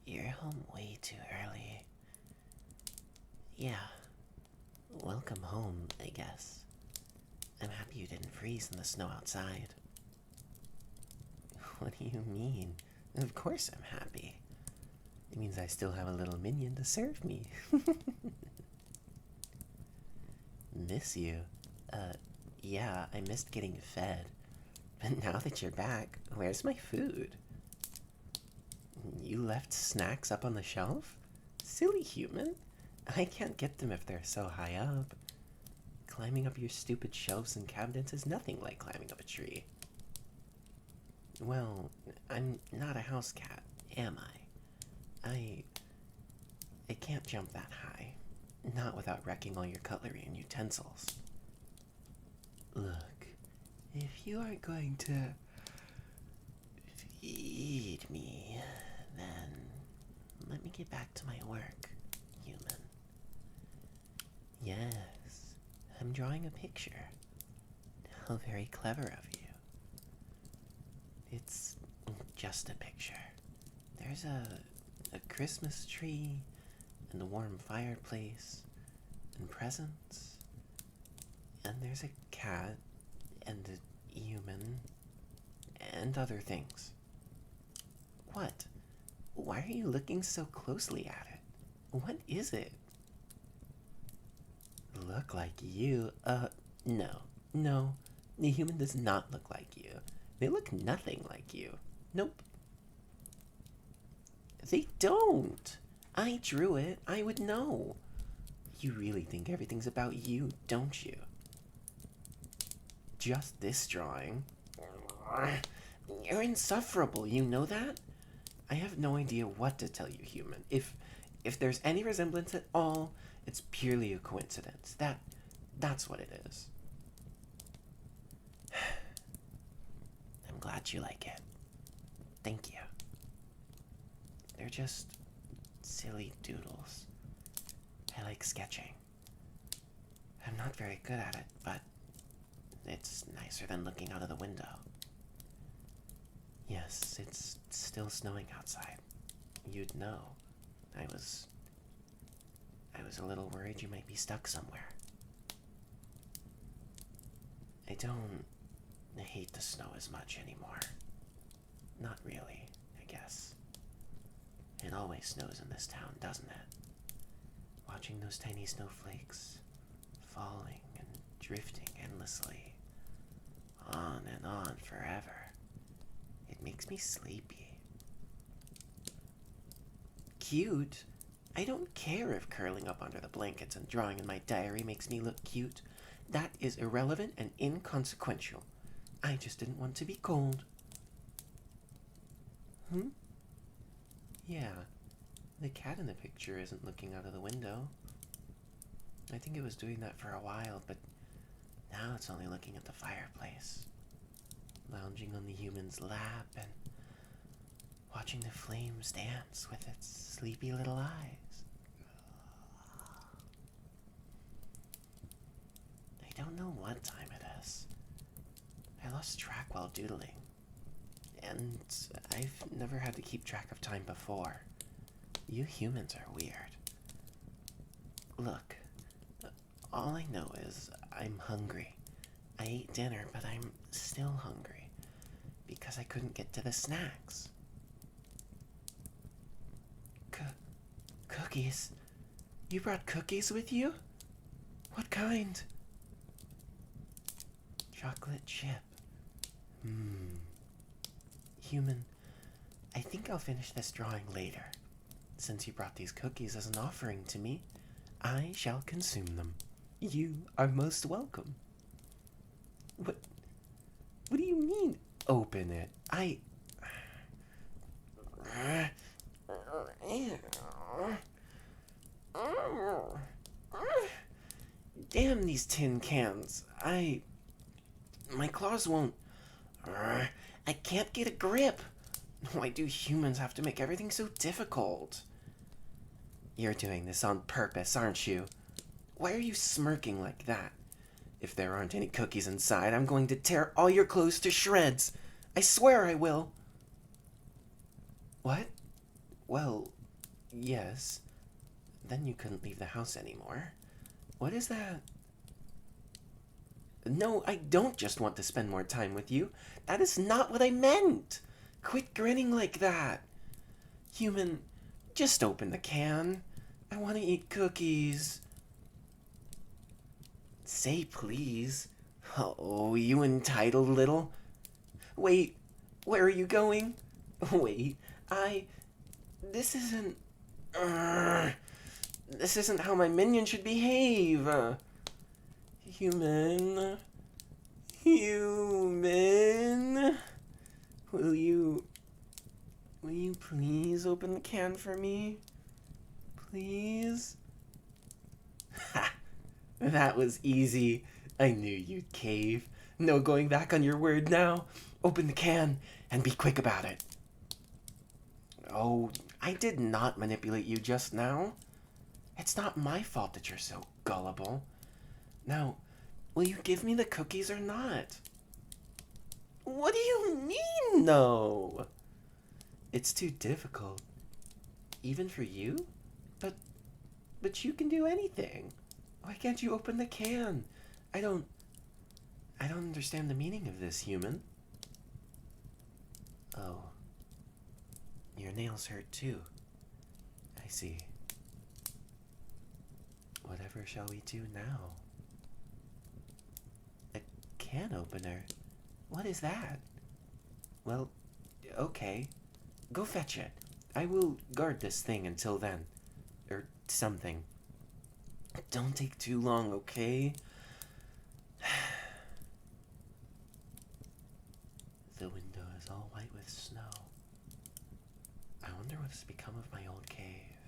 You're home way too early. Yeah, welcome home, I guess. I'm happy you didn't freeze in the snow outside. What do you mean? Of course I'm happy. It means I still have a little minion to serve me. Miss you? Yeah, I missed getting fed. But now that you're back, where's my food? You left snacks up on the shelf? Silly human. I can't get them if they're so high up. Climbing up your stupid shelves and cabinets is nothing like climbing up a tree. Well, I'm not a house cat, am I? I can't jump that high. Not without wrecking all your cutlery and utensils. Look, if you aren't going to feed me, then let me get back to my work, human. Yes, I'm drawing a picture. How very clever of you. It's just a picture. There's a Christmas tree, and a warm fireplace, and presents, and there's a cat, and a human, and other things. What? Why are you looking so closely at it? What is it? Look like you? No. The human does not look like you. They look nothing like you. Nope. They don't. I drew it. I would know. You really think everything's about you, don't you? Just this drawing. You're insufferable, you know that? I have no idea what to tell you, human. If there's any resemblance at all, it's purely a coincidence. That's what it is. I'm glad you like it. Thank you. They're just silly doodles. I like sketching. I'm not very good at it, but it's nicer than looking out of the window. Yes, it's still snowing outside. You'd know. I was a little worried you might be stuck somewhere. I don't hate the snow as much anymore. Not really, I guess. It always snows in this town, doesn't it? Watching those tiny snowflakes falling and drifting endlessly, on and on forever. It makes me sleepy. Cute? I don't care if curling up under the blankets and drawing in my diary makes me look cute. That is irrelevant and inconsequential. I just didn't want to be cold. Yeah, the cat in the picture isn't looking out of the window. I think it was doing that for a while, but now it's only looking at the fireplace, lounging on the human's lap and watching the flames dance with its sleepy little eyes. I don't know what time it is. I lost track while doodling, and I've never had to keep track of time before. You humans are weird. Look, all I know is I'm hungry. I ate dinner, but I'm still hungry because I couldn't get to the snacks. Cookies? You brought cookies with you? What kind? Chocolate chip. Human, I think I'll finish this drawing later. Since you brought these cookies as an offering to me, I shall consume them. You are most welcome. What do you mean, open it? Damn these tin cans. My claws won't... I can't get a grip. Why do humans have to make everything so difficult? You're doing this on purpose, aren't you? Why are you smirking like that? If there aren't any cookies inside, I'm going to tear all your clothes to shreds. I swear I will. What? Well, yes. Then you couldn't leave the house anymore. What is that? No, I don't just want to spend more time with you. That is not what I meant. Quit grinning like that. Human, just open the can. I want to eat cookies. Say please. Oh, you entitled little. Wait, where are you going? Wait, I. This isn't. This isn't how my minion should behave. Human. Human. Will you. Will you please open the can for me? Please? Ha! That was easy. I knew you'd cave. No going back on your word now. Open the can and be quick about it. Oh, I did not manipulate you just now. It's not my fault that you're so gullible. Now, will you give me the cookies or not? What do you mean, no? It's too difficult. Even for you? But you can do anything. Why can't you open the can? I don't understand the meaning of this, human. Oh. Your nails hurt too. I see. Whatever shall we do now? A can opener? What is that? Well, okay. Go fetch it. I will guard this thing until then. Or something. Don't take too long, okay? The window is all white with snow. I wonder what has become of my old cave.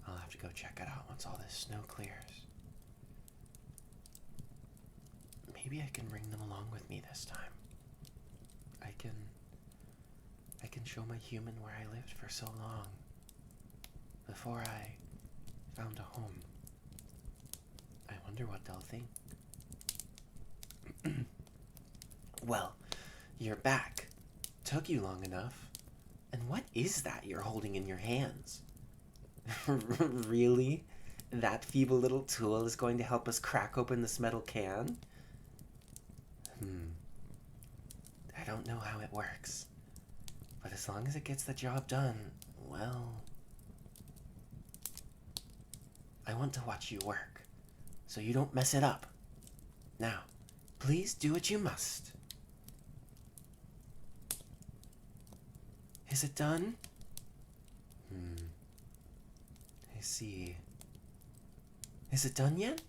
I'll have to go check it out once all this snow clears. Maybe I can bring them along with me this time. I can show my human where I lived for so long. Before I found a home. I wonder what they'll think. Well, you're back. Took you long enough. And what is that you're holding in your hands? Really? That feeble little tool is going to help us crack open this metal can? I don't know how it works. But as long as it gets the job done, well... I want to watch you work, so you don't mess it up. Now, please do what you must. Is it done? I see. Is it done yet?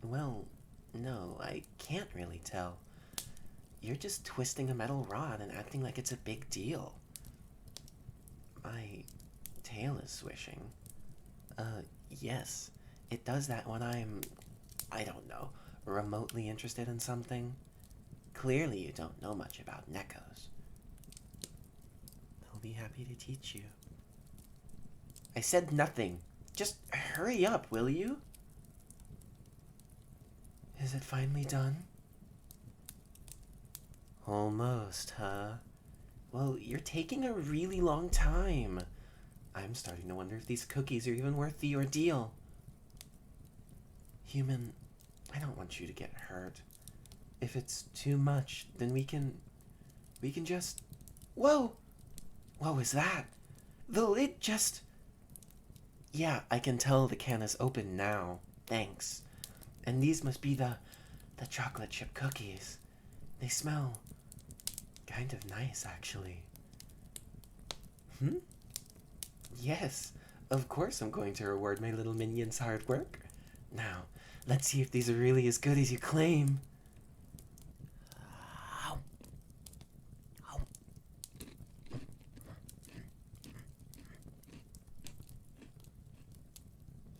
Well, no, I can't really tell. You're just twisting a metal rod and acting like it's a big deal. My tail is swishing. Yes. It does that when I'm, I don't know, remotely interested in something. Clearly you don't know much about Neckos. I'll be happy to teach you. I said nothing. Just hurry up, will you? Is it finally done? Almost, huh? Well, you're taking a really long time. I'm starting to wonder if these cookies are even worth the ordeal. Human, I don't want you to get hurt. If it's too much, then we can just... Whoa! What was that? The lid just... Yeah, I can tell the can is open now. Thanks. And these must be the chocolate chip cookies. They smell kind of nice, actually. Yes, of course I'm going to reward my little minion's hard work. Now, let's see if these are really as good as you claim.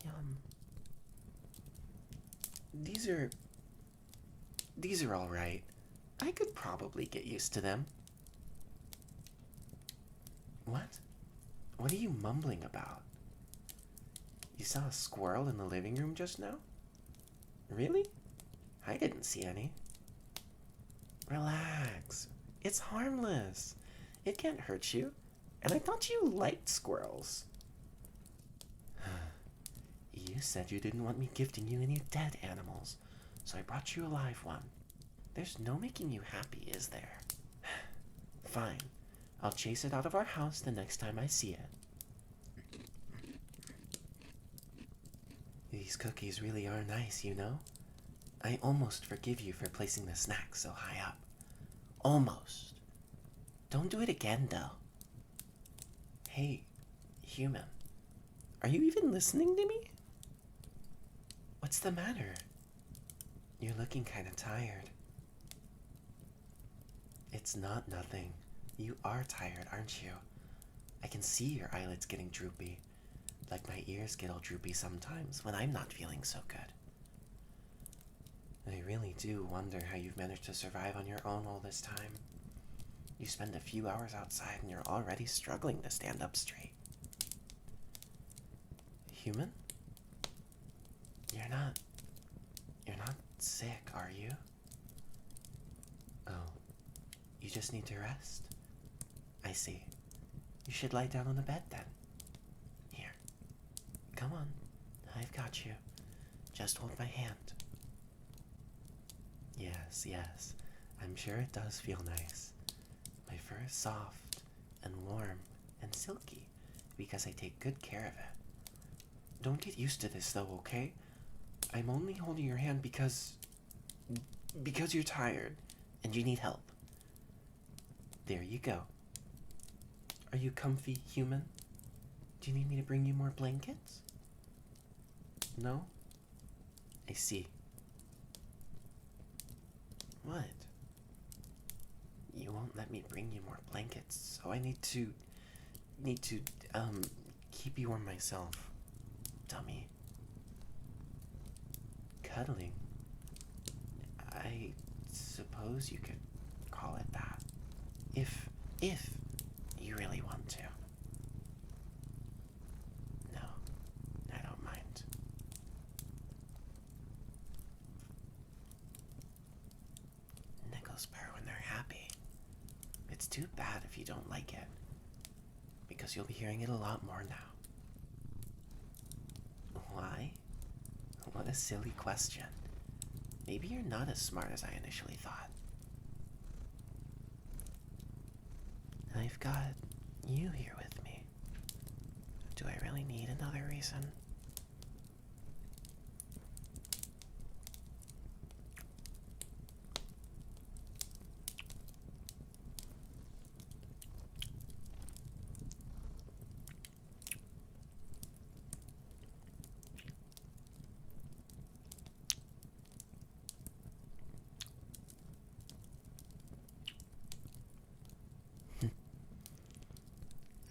Yum. These are all right. I could probably get used to them. What? What are you mumbling about? You saw a squirrel in the living room just now? Really? I didn't see any. Relax. It's harmless. It can't hurt you. And I thought you liked squirrels. You said you didn't want me gifting you any dead animals, so I brought you a live one. There's no making you happy, is there? Fine. I'll chase it out of our house the next time I see it. These cookies really are nice, you know? I almost forgive you for placing the snack so high up. Almost. Don't do it again, though. Hey, human. Are you even listening to me? What's the matter? You're looking kind of tired. It's not nothing. You are tired, aren't you? I can see your eyelids getting droopy. Like my ears get all droopy sometimes when I'm not feeling so good. I really do wonder how you've managed to survive on your own all this time. You spend a few hours outside and you're already struggling to stand up straight. Human? You're not sick, are you? Oh, you just need to rest? I see. You should lie down on the bed then. Here. Come on. I've got you. Just hold my hand. Yes. I'm sure it does feel nice. My fur is soft and warm and silky because I take good care of it. Don't get used to this though, okay? I'm only holding your hand because you're tired and you need help. There you go. Are you comfy, human? Do you need me to bring you more blankets? No? I see. What? You won't let me bring you more blankets, so I need to keep you warm myself, dummy. Cuddling? I suppose you could call it that. If you really want to. No, I don't mind. Nickels purr when they're happy. It's too bad if you don't like it, because you'll be hearing it a lot more now. Why? What a silly question. Maybe you're not as smart as I initially thought. I've got you here with me. Do I really need another reason?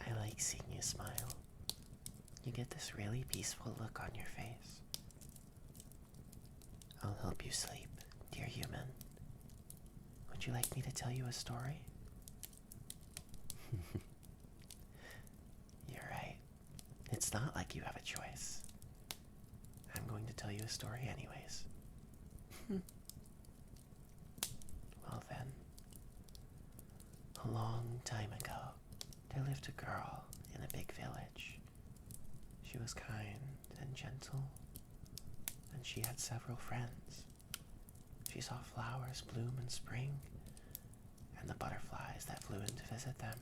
I like seeing you smile. You get this really peaceful look on your face. I'll help you sleep, dear human. Would you like me to tell you a story? You're right. It's not like you have a choice. I'm going to tell you a story anyways. Well then, a long time ago, there lived a girl in a big village. She was kind and gentle, and she had several friends. She saw flowers bloom in spring, and the butterflies that flew in to visit them.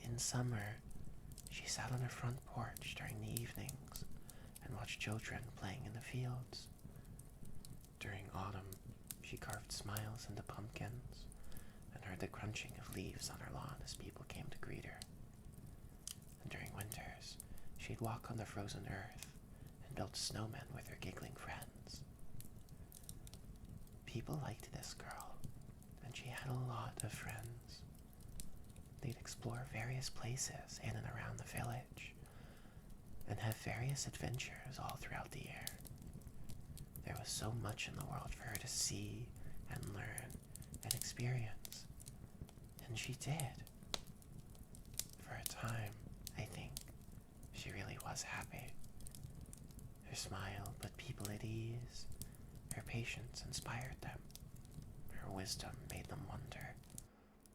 In summer, she sat on her front porch during the evenings and watched children playing in the fields. During autumn, she carved smiles into pumpkins and heard the crunching of leaves on her lawn as people came to greet her. And during winters, she'd walk on the frozen earth and build snowmen with her giggling friends. People liked this girl, and she had a lot of friends. They'd explore various places in and around the village, and have various adventures all throughout the year. There was so much in the world for her to see and learn and experience, and she did. For a time, I think, she really was happy. Her smile put people at ease, her patience inspired them, her wisdom made them wonder,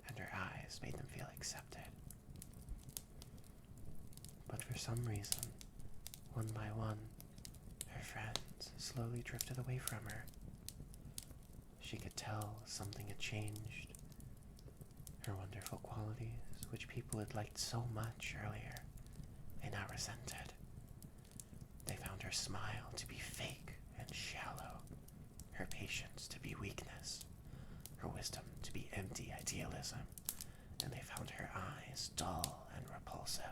and her eyes eyes made them feel accepted. But for some reason, one by one, her friends slowly drifted away from her. She could tell something had changed. Her wonderful qualities, which people had liked so much earlier, they now resented. They found her smile to be fake and shallow, her patience to be weakness, her wisdom to be empty idealism, and they found her eyes dull and repulsive.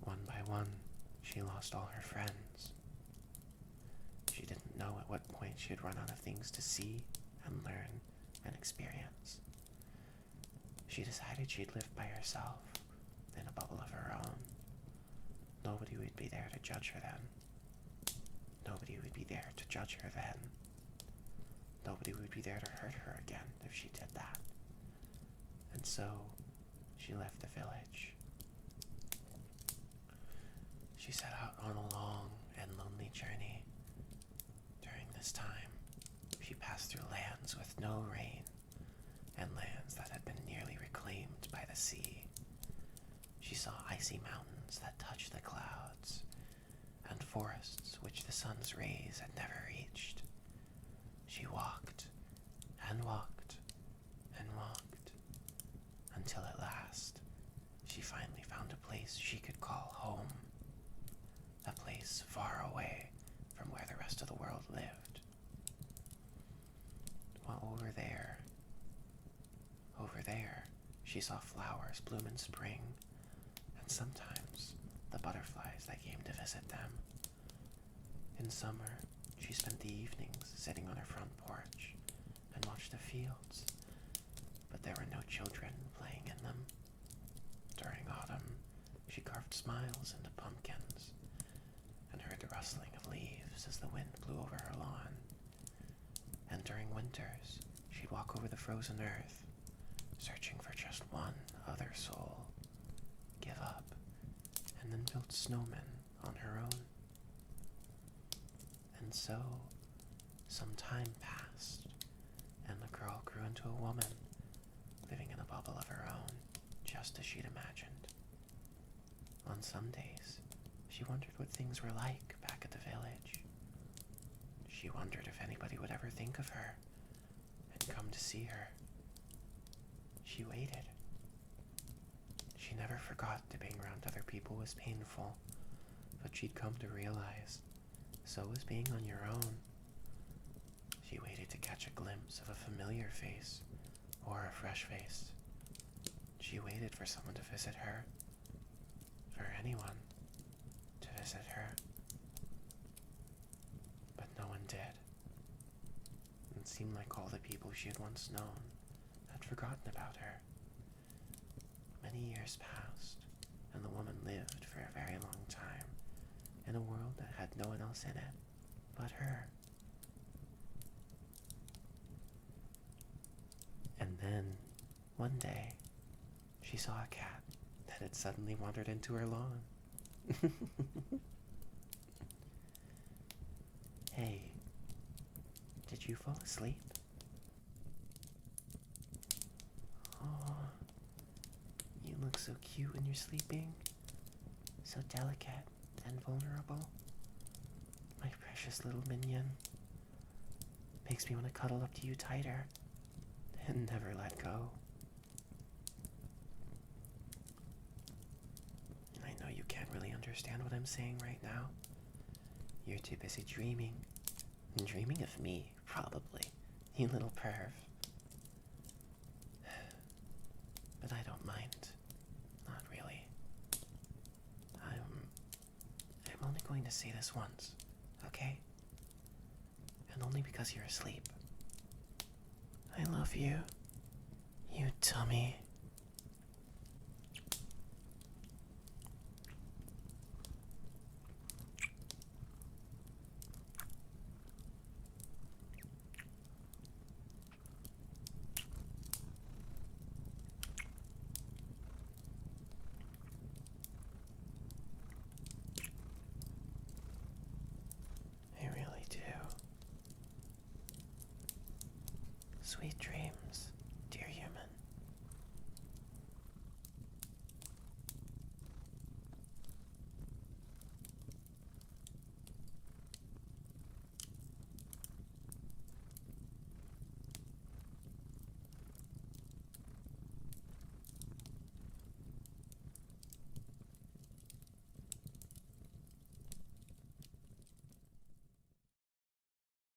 One by one, she lost all her friends. She didn't know at what point she had run out of things to see and learn and experience. She decided she'd live by herself, in a bubble of her own. Nobody would be there to judge her then. Nobody would be there to judge her then. Nobody would be there to hurt her again if she did that. And so, she left the village. She set out on a long and lonely journey. During this time, she passed through lands with no rain, and lands that had been nearly reclaimed by the sea. She saw icy mountains that touched the clouds, and forests which the sun's rays had never reached. She walked, and walked, and walked, until at last, she finally found a place she could call home. A place far away from where the rest of the world lived. While over there, she saw flowers bloom in spring, and sometimes the butterflies that came to visit them. In summer, she spent the evenings sitting on her front porch and watched the fields, but there were no children playing in them. During autumn, she carved smiles into pumpkins and heard the rustling of leaves as the wind blew over her lawn. And during winters, she'd walk over the frozen earth, searching for just one other soul, give up, and then build snowmen on her own. And so, some time passed, and the girl grew into a woman, living in a bubble of her own, just as she'd imagined. On some days, she wondered what things were like back at the village. She wondered if anybody would ever think of her and come to see her. She waited. She never forgot that being around other people was painful, but she'd come to realize so was being on your own. She waited to catch a glimpse of a familiar face or a fresh face. She waited for someone to visit her, for anyone to visit her. But no one did. It seemed like all the people she had once known had forgotten about her. Many years passed, and the woman lived for a very long time in a world that had no one else in it but her. And then, one day, she saw a cat that had suddenly wandered into her lawn. Hey, did you fall asleep? Oh, you look so cute when you're sleeping. So delicate and vulnerable. My precious little minion. Makes me want to cuddle up to you tighter and never let go. I know you can't really understand what I'm saying right now. You're too busy dreaming. Dreaming of me, probably. You little perv. But I don't mind. Not really. I'm only going to say this once, okay? And only because you're asleep. I love you, you tummy. I really do. Sweet dreams.